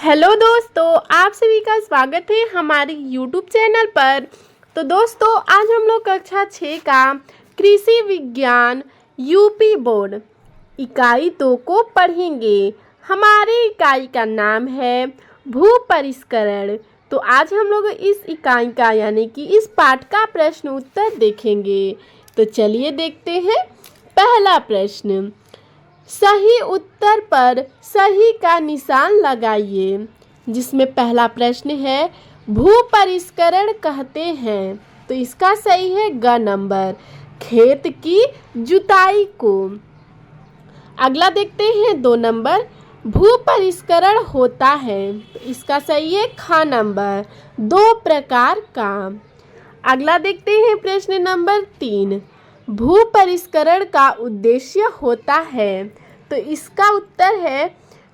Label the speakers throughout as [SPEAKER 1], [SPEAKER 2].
[SPEAKER 1] Hello दोस्तों, आप सभी का स्वागत है हमारे YouTube चैनल पर। तो दोस्तों, आज हम लोग कक्षा 6 का कृषि विज्ञान यूपी बोर्ड इकाई 2 को पढ़ेंगे। हमारे इकाई का नाम है भू परिष्करण। तो आज हम लोग इस इकाई का यानी कि इस पाठ का प्रश्न उत्तर देखेंगे। तो चलिए देखते हैं। पहला प्रश्न, सही उत्तर पर सही का निशान लगाइए। जिसमें पहला प्रश्न है भू परिष्करण कहते हैं, तो इसका सही है ग नंबर, खेत की जुताई को। अगला देखते हैं 2 नंबर, भू परिष्करण होता है, तो इसका सही है ख नंबर, 2 प्रकार का। अगला देखते हैं प्रश्न नंबर 3, भू परिष्करण का उद्देश्य होता है, तो इसका उत्तर है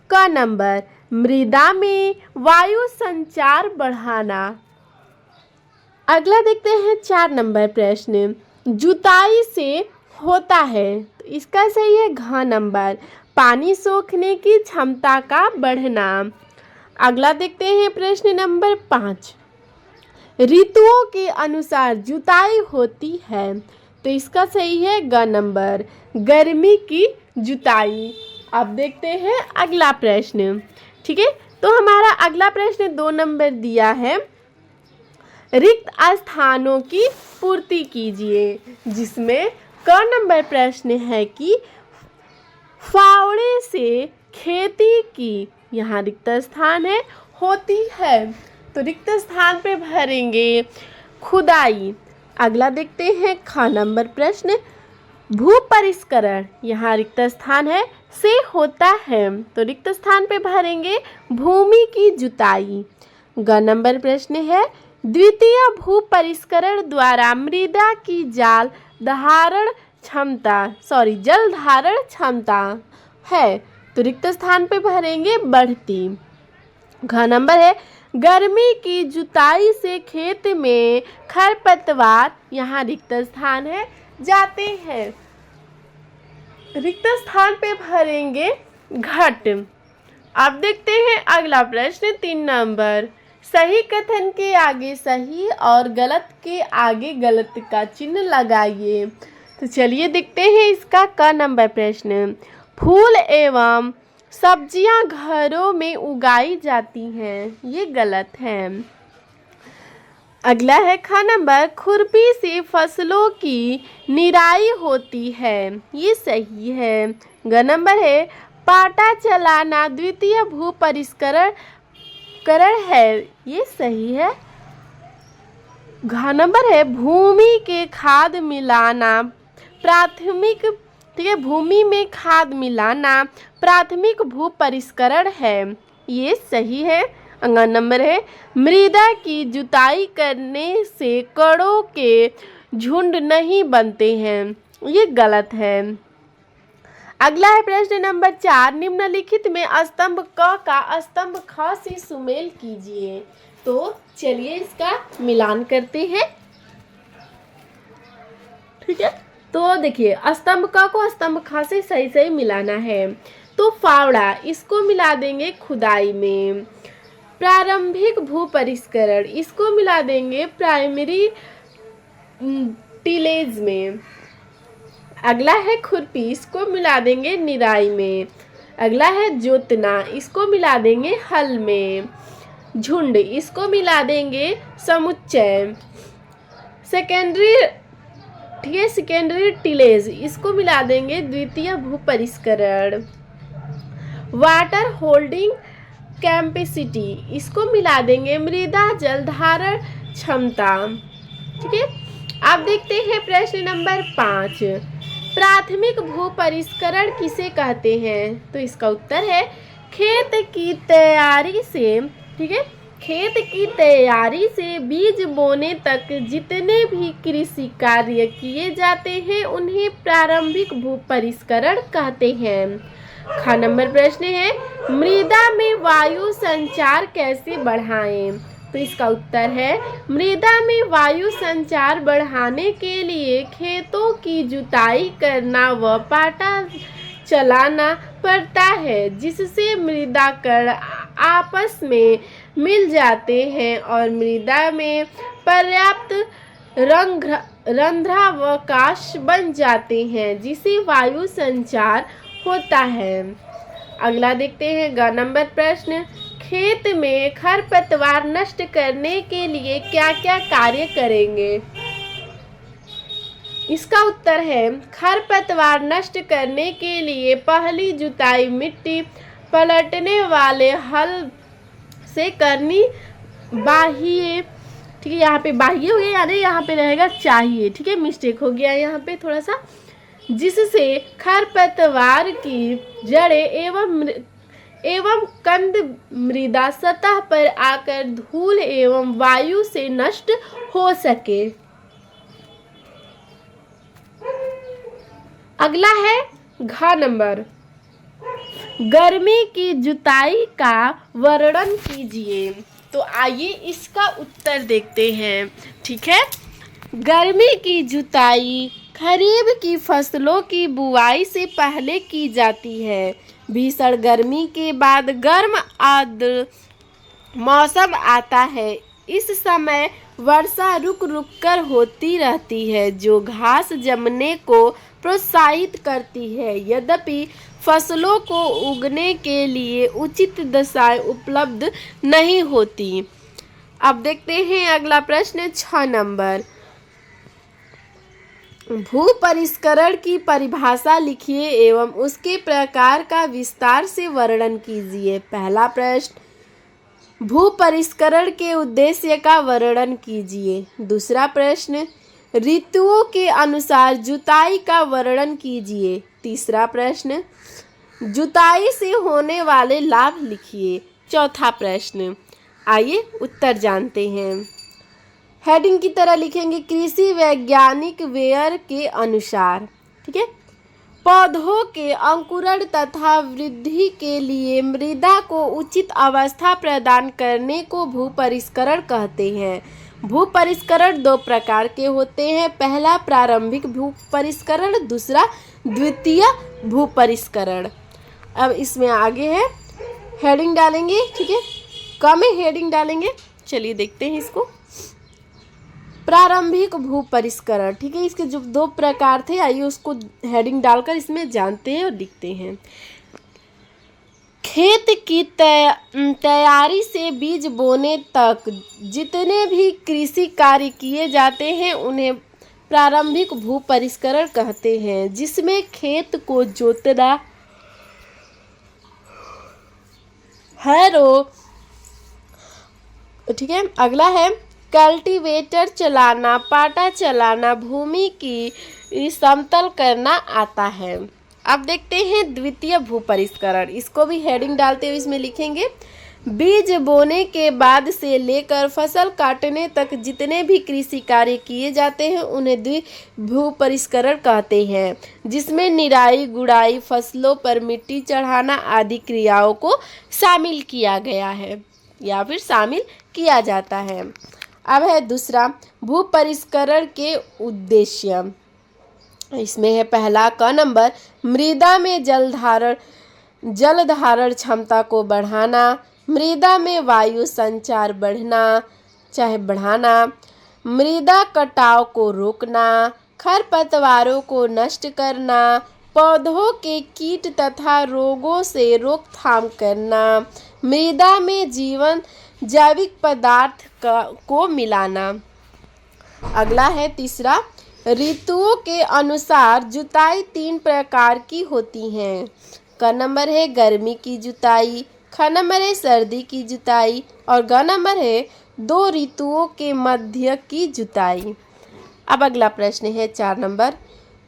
[SPEAKER 1] क नंबर, मृदा में वायु संचार बढ़ाना। अगला देखते हैं 4 नंबर प्रश्न, जुताई से होता है, तो इसका सही है घ नंबर, पानी सोखने की क्षमता का बढ़ना। अगला देखते हैं प्रश्न नंबर 5, ऋतुओं के अनुसार जुताई होती है, तो इसका सही है ग नंबर, गर्मी की जुताई। अब देखते हैं अगला प्रश्न। ठीक है, तो हमारा अगला प्रश्न 2 नंबर दिया है, रिक्त स्थानों की पूर्ति कीजिए। जिसमें क नंबर प्रश्न है कि फावड़े से खेती की, यहाँ रिक्त स्थान है होती है, तो रिक्त स्थान पे भरेंगे खुदाई। अगला देखते हैं ख नंबर प्रश्न, भू परिष्करण, यहाँ रिक्त स्थान है से होता है, तो रिक्त स्थान पे भरेंगे भूमि की जुताई। ग नंबर प्रश्न है, द्वितीय भू परिष्करण द्वारा मृदा की जल धारण क्षमता है, तो रिक्त स्थान पे भरेंगे बढ़ती। घ नंबर है, गर्मी की जुताई से खेत में खरपतवार, यहाँ रिक्त स्थान है जाते हैं, रिक्त स्थान पे भरेंगे घट। अब देखते हैं अगला प्रश्न 3 नंबर, सही कथन के आगे सही और गलत के आगे गलत का चिन्ह लगाइए। तो चलिए देखते हैं इसका क नंबर प्रश्न, फूल एवं सब्जियां घरों में उगाई जाती हैं, ये गलत है। अगला है ख नंबर, खुरपी से फसलों की निराई होती है, ये सही है। ग नंबर है, पाटा चलाना द्वितीय भू परिष्करण है, ये सही है। घ नंबर है, भूमि के खाद मिलाना प्राथमिक, ठीक है, भूमि में खाद मिलाना प्राथमिक भू परिष्करण है, ये सही है। अगला नंबर है, मृदा की जुताई करने से कणों के झुंड नहीं बनते हैं, ये गलत है। अगला है प्रश्न नंबर 4, निम्नलिखित में स्तंभ क का स्तंभ ख से सुमेल कीजिए। तो चलिए इसका मिलान करते हैं। ठीक है, तो देखिए स्तंभ क को स्तंभ ख से सही मिलाना है। तो फावड़ा, इसको मिला देंगे खुदाई में। प्रारंभिक भू परिष्करण, इसको मिला देंगे प्राइमरी टिलेज में। अगला है खुरपी, इसको मिला देंगे निराई में। अगला है जोतना, इसको मिला देंगे हल में। झुंड, इसको मिला देंगे समुच्चय। सेकेंडरी, ठीक है, सेकेंडरी टिलेज, इसको मिला देंगे द्वितीय भू परिष्करण। वाटर होल्डिंग कैपेसिटी, इसको मिला देंगे मृदा जल धारण क्षमता। ठीक है, अब देखते हैं प्रश्न नंबर 5, प्राथमिक भू परिष्करण किसे कहते हैं। तो इसका उत्तर है खेत की तैयारी से, ठीक है, खेत की तैयारी से बीज बोने तक जितने भी कृषि कार्य किए जाते हैं उन्हें प्रारंभिक भू परिष्करण कहते हैं। ख नंबर प्रश्न है, मृदा में वायु संचार कैसे बढ़ाएं। तो इसका उत्तर है, मृदा में वायु संचार बढ़ाने के लिए खेतों की जुताई करना व पाटा चलाना पड़ता है, जिससे मृदा कण आपस में मिल जाते हैं और मृदा में पर्याप्त रंध्रावकाश बन जाते हैं, जिसे वायु संचार होता है। अगला देखते हैं ग नंबर प्रश्न, खेत में खरपतवार नष्ट करने के लिए क्या क्या कार्य करेंगे? इसका उत्तर है, खरपतवार नष्ट करने के लिए पहली जुताई मिट्टी पलटने वाले हल से करनी चाहिए। ठीक है, यहाँ पे बाह्य हो गया, यानी यहाँ पे रहेगा चाहिए। ठीक है, मिस्टेक हो गया यहाँ पे थोड़ा सा, जिससे खरपतवार की जड़ें एवं कंद मृदा सतह पर आकर धूल एवं वायु से नष्ट हो सके। अगला है घ नंबर, गर्मी की जुताई का वर्णन कीजिए। तो आइए इसका उत्तर देखते हैं। ठीक है, गर्मी की जुताई खरीफ की फसलों की बुआई से पहले की जाती है। भीषण गर्मी के बाद गर्म आर्द्र मौसम आता है। इस समय वर्षा रुक रुक कर होती रहती है, जो घास जमने को प्रोत्साहित करती है। यद्यपि फसलों को उगने के लिए उचित दशाएं उपलब्ध नहीं होती। अब देखते हैं अगला प्रश्न 6 नंबर, भू परिष्करण की परिभाषा लिखिए एवं उसके प्रकार का विस्तार से वर्णन कीजिए। पहला प्रश्न, भू परिष्करण के उद्देश्य का वर्णन कीजिए। दूसरा प्रश्न, ऋतुओं के अनुसार जुताई का वर्णन कीजिए। तीसरा प्रश्न, जुताई से होने वाले लाभ लिखिए। चौथा प्रश्न, आइए उत्तर जानते हैं। हेडिंग की तरह लिखेंगे, कृषि वैज्ञानिक वेयर के अनुसार। ठीक है, पौधों के अंकुरण तथा वृद्धि के लिए मृदा को उचित अवस्था प्रदान करने को भू परिष्करण कहते हैं। भू परिष्करण 2 प्रकार के होते हैं, पहला प्रारंभिक भू परिष्करण, दूसरा द्वितीय भू परिष्करण। अब इसमें आगे है, हेडिंग डालेंगे। ठीक है, कम हेडिंग डालेंगे। चलिए देखते हैं इसको। प्रारंभिक भू परिष्करण। ठीक है, इसके जो 2 प्रकार थे, आइए उसको हेडिंग डालकर इसमें जानते हैं और लिखते हैं। खेत की तैयारी से बीज बोने तक जितने भी कृषि कार्य किए जाते हैं उन्हें प्रारंभिक भू परिष्करण कहते हैं, जिसमें खेत को जोतना, हैरो, ठीक है, अगला है कल्टीवेटर चलाना, पाटा चलाना, भूमि की समतल करना आता है। अब देखते हैं द्वितीय भू परिष्करण। इसको भी हेडिंग डालते हुए इसमें लिखेंगे, बीज बोने के बाद से लेकर फसल काटने तक जितने भी कृषि कार्य किए जाते हैं उन्हें द्विभू परिष्करण कहते हैं, जिसमें निराई गुड़ाई, फसलों पर मिट्टी चढ़ाना आदि क्रियाओं को शामिल किया गया है या फिर शामिल किया जाता है। अब है दूसरा, भू परिष्करण के उद्देश्य। इसमें है पहला क नंबर, मृदा में जल धारण क्षमता को बढ़ाना, मृदा में वायु संचार बढ़ाना, मृदा कटाव को रोकना, खरपतवारों को नष्ट करना, पौधों के कीट तथा रोगों से रोकथाम करना, मृदा में जैविक पदार्थ को मिलाना। अगला है तीसरा, ऋतुओं के अनुसार जुताई 3 प्रकार की होती हैं। क नंबर है गर्मी की जुताई, ख नंबर है सर्दी की जुताई और ग नंबर है 2 ऋतुओं के मध्य की जुताई। अब अगला प्रश्न है 4 नंबर,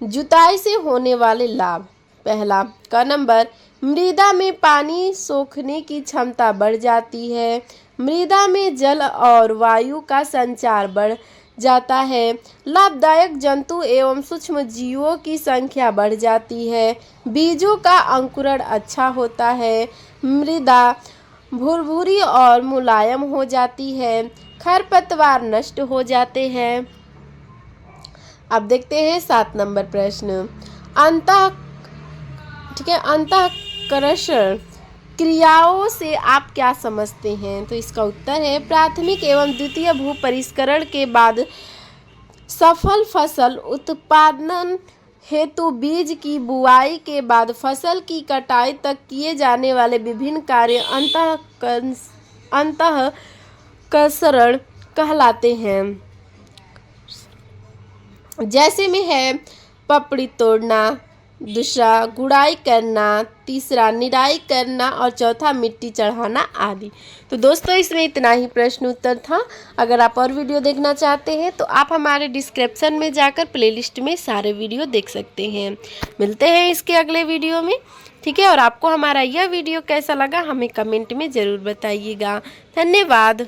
[SPEAKER 1] जुताई से होने वाले लाभ। पहला क नंबर, मृदा में पानी सोखने की क्षमता बढ़ जाती है, मृदा में जल और वायु का संचार बढ़ जाता है, लाभदायक जंतु एवं सूक्ष्म जीवों की संख्या बढ़ जाती है, बीजों का अंकुरण अच्छा होता है, मृदा भुरभुरी और मुलायम हो जाती है, खरपतवार नष्ट हो जाते हैं। अब देखते हैं 7 नंबर प्रश्न, अंतःकर्षण क्रियाओं से आप क्या समझते हैं? तो इसका उत्तर है प्राथमिक एवं द्वितीय भू परिष्करण के बाद सफल फसल उत्पादन हेतु बीज की बुआई के बाद फसल की कटाई तक किए जाने वाले विभिन्न कार्य अंतःकरण कहलाते हैं। जैसे में है पपड़ी तोड़ना, दूसरा गुड़ाई करना, तीसरा निराई करना और चौथा मिट्टी चढ़ाना आदि। तो दोस्तों इसमें इतना ही प्रश्न उत्तर था। अगर आप और वीडियो देखना चाहते हैं तो आप हमारे डिस्क्रिप्शन में जाकर प्लेलिस्ट में सारे वीडियो देख सकते हैं। मिलते हैं इसके अगले वीडियो में, ठीक है। और आपको हमारा यह वीडियो कैसा लगा हमें कमेंट में ज़रूर बताइएगा। धन्यवाद।